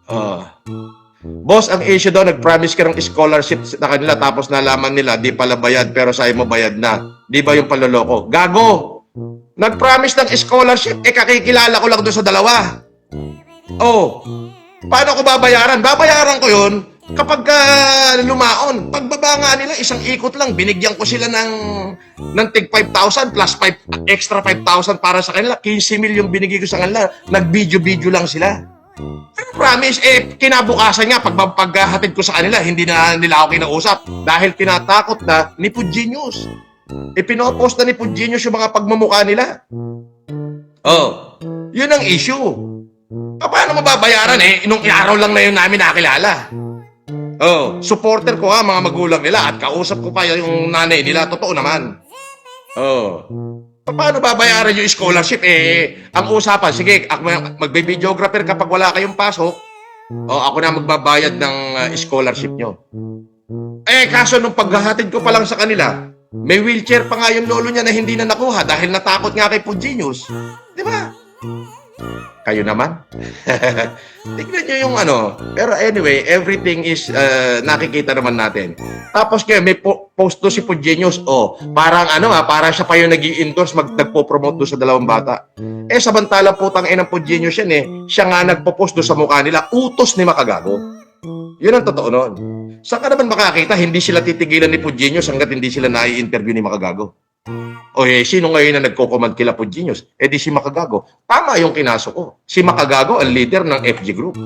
Ah. Boss, ang issue daw, nag-promise ka ng scholarship na kanila tapos nalaman nila, di pala bayad pero sa'yo mo bayad na. Di ba yung panloloko? Gago! Nag-promise ng scholarship, kakikilala ko lang doon sa dalawa. Oh, paano ko babayaran? Babayaran ko yun kapag lumaon. Pagbaba nga nila, isang ikot lang, binigyan ko sila ng tig 5,000 plus extra 5,000 para sa kanila. 15 mil yung binigay ko sa kanila. Nag-video-video lang sila. Pero promise, kinabukasan nga, paghatid ko sa kanila, hindi na nila ako kinausap. Dahil tinatakot na ni Pugenius. Pinopost na ni Pugenius yung mga pagmamukha nila. Oh, yun ang issue. Paano mababayaran nung araw lang na yun namin nakilala. Oh, supporter ko mga magulang nila at kausap ko pa yung nanay nila. Totoo naman. Oh. Paano babayaran yung scholarship? Ang usapan, sige, magbe-videographer kapag wala kayong pasok, ako na magbabayad ng scholarship nyo. Kaso nung paghahatid ko pa lang sa kanila, may wheelchair pa nga yung lolo niya na hindi na nakuha dahil natakot nga kay Pugenius. Di ba? Kayo naman? Tignan nyo yung Pero anyway, everything is nakikita naman natin. Tapos kaya may post to si Pugenius. Parang parang siya pa yung nag-i-endorse, nagpo-promote doon sa dalawang bata. Samantalang putang inang Pugenius yan siya nga nagpo-post doon sa mukha nila. Utos ni Makagago. Yun ang totoo noon. Saan ka naman makakita, hindi sila titigilan ni Pugenius hanggat hindi sila nai-interview ni Makagago. Sino ngayon na nagko-command kila Pugenius? Di si Makagago. Tama yung kinaso ko. Si Makagago ang leader ng FG Group.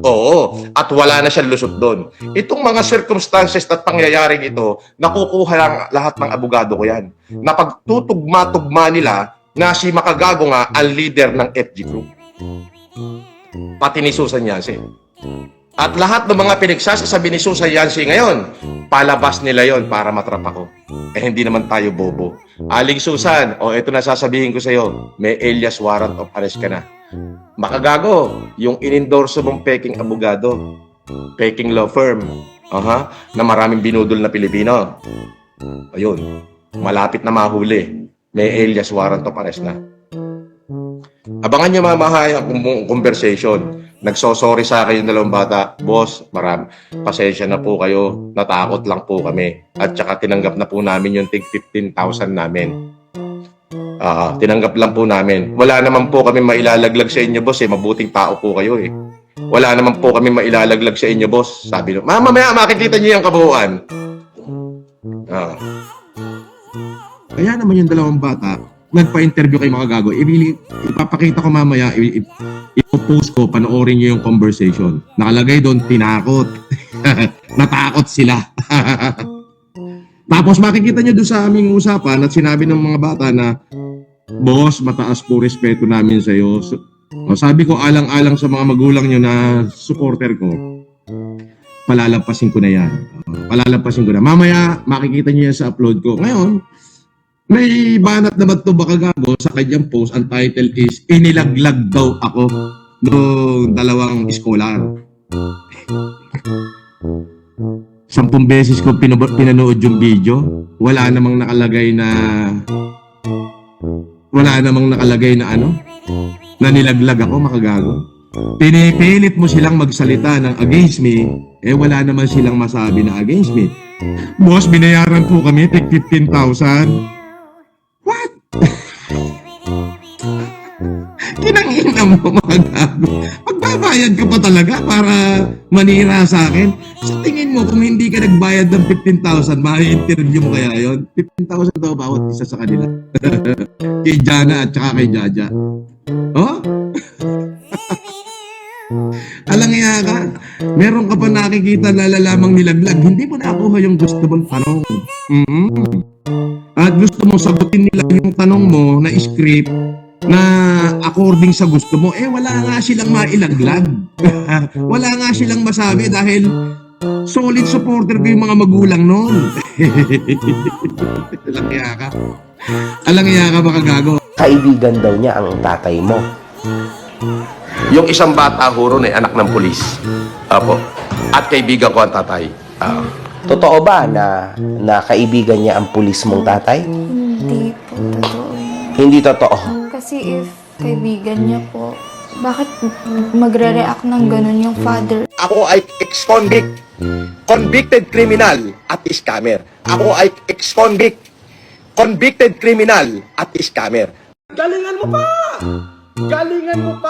Oo, at wala na siyang lusot doon. Itong mga circumstances at pangyayaring ito, nakukuha lang lahat ng abogado ko yan. Na pagtutugma-tugma nila na si Makagago nga ang leader ng FG Group. Pati ni Susan Yancy. At lahat ng mga pinagsasabi ni Susan Yancy ngayon, palabas nila yon para matrap ako. Hindi naman tayo bobo. Aling Susan, ito na sasabihin ko sa iyo, may alias warrant of arrest ka na. Makagago, yung inendorso mong peking abogado, peking law firm, na maraming binudol na Pilipino. Ayun, malapit na mahuli. May alias warrant of arrest na. Abangan nyo mamahaya kung conversation. Nagsosorry sa akin yung dalawang bata. Boss, pasensya na po kayo. Natakot lang po kami. At saka tinanggap na po namin yung tig 15,000 namin. Tinanggap lang po namin. Wala naman po kami mailalaglag sa inyo, boss. Mabuting tao po kayo. Wala naman po kami mailalaglag sa inyo, boss. Sabi nyo, mamaya makikita nyo yung kabuuan. Kaya naman yung dalawang bata, nagpa-interview kay Makagago. Ipapakita ko mamaya, ipopost ko, panoorin nyo yung conversation. Nakalagay doon, tinakot. Natakot sila. Tapos makikita nyo doon sa aming usapan at sinabi ng mga bata na, boss, mataas po respeto namin sa iyo. Sabi ko, alang-alang sa mga magulang nyo na supporter ko, palalampasin ko na yan. Palalampasin ko na. Mamaya, makikita nyo yan sa upload ko. Ngayon, may banat naman ito Makagago sa kanyang post. Ang title is, inilaglag daw ako noong dalawang scholar. 10 beses ko pinanood yung video. Wala namang nakalagay na na nilaglag ako, Makagago. Pinipilit mo silang magsalita ng against me, wala naman silang masabi na against me. Boss, binayaran po kami, tig 15,000. What? Kinangina mo, Makagago. Magbabayad ka pa talaga para manira sa akin? Sa tingin mo, kung hindi ka nagbayad ng 15,000, ma-interview mo kaya yon? 15,000 daw bawat isa sa kanila. Kay Jana at saka kay Jaja. Alangya ka. Meron ka pa nakikita na lalamang nilaglag. Hindi mo nakuha yung gusto mong tanong. At gusto mo sagutin nila yung tanong mo na script na according sa gusto mo. Wala nga silang mailaglag. Wala nga silang masabi dahil solid supporter ko yung mga magulang noon. Alangya ka Makagago. Kaibigan daw niya ang tatay mo. Yung isang bata huro na anak ng pulis. Apo. At kaibigan ko ang tatay. Totoo ba na kaibigan niya ang pulis mong tatay? Hindi po totoo. Hindi totoo. Kasi if kaibigan niya po, Bakit magre-react ng ganun yung father? Ako ay ex-convict, convicted criminal at scammer. Ako ay ex-convict, convicted criminal at scammer. Galingan mo pa! Galingan mo pa!